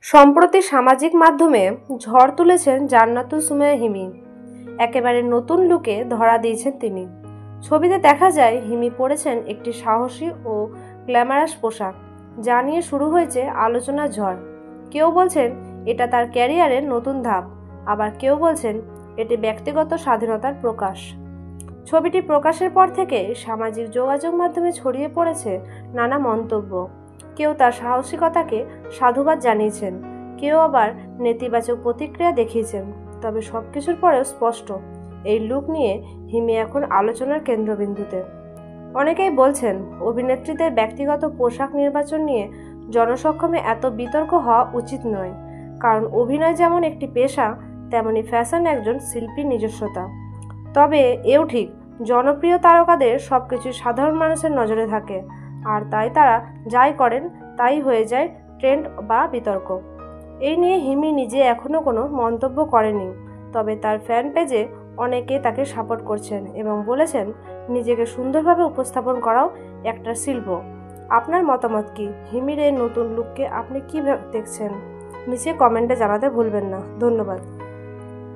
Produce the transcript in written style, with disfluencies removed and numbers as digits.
সম্প্রতি সামাজিক মাধ্যমে ঝড় তুলেছেন জান্নাতুল সুমাইয়া হিমি। একেবারে নতুন লুকে ধরা দিয়েছেন তিনি। ছবিতে দেখা যায় হিমি পরেছেন একটি সাহসী ও গ্ল্যামারাস পোশাক, যা নিয়ে শুরু হয়েছে আলোচনার ঝড়। কেউ বলছেন এটা তার ক্যারিয়ারের নতুন ধাপ, আবার কেউ বলছেন এটি ব্যক্তিগত স্বাধীনতার প্রকাশ। ছবিটি প্রকাশের পর থেকে সামাজিক যোগাযোগ মাধ্যমে ছড়িয়ে পড়েছে নানা মন্তব্য। কেউ তার সাহসিকতাকে সাধুবাদ জানিয়েছেন, কেউ আবার নেতিবাচক প্রতিক্রিয়া দেখিয়েছেন। তবে সবকিছুর পরেও স্পষ্ট, এই লুক নিয়ে হিমি এখন আলোচনার কেন্দ্রবিন্দুতে। অনেকেই বলছেন অভিনেত্রীদের ব্যক্তিগত পোশাক নির্বাচন নিয়ে জনসমক্ষে এত বিতর্ক হওয়া উচিত নয়, কারণ অভিনয় যেমন একটি পেশা, তেমনি ফ্যাশন একজন শিল্পীর নিজস্বতা। তবে এও ঠিক, জনপ্রিয় তারকাদের সবকিছু সাধারণ মানুষের নজরে থাকে, আর তাই তারা যাই করেন তাই হয়ে যায় ট্রেন্ড বা বিতর্ক। এই নিয়ে হিমি নিজে এখনও কোনো মন্তব্য করেনি, তবে তার ফ্যান পেজে অনেকে তাকে সাপোর্ট করছেন এবং বলেছেন নিজেকে সুন্দরভাবে উপস্থাপন করাও একটা শিল্প। আপনার মতামত কি? হিমির এই নতুন লুককে আপনি কী দেখছেন? নিচে কমেন্টে জানাতে ভুলবেন না। ধন্যবাদ।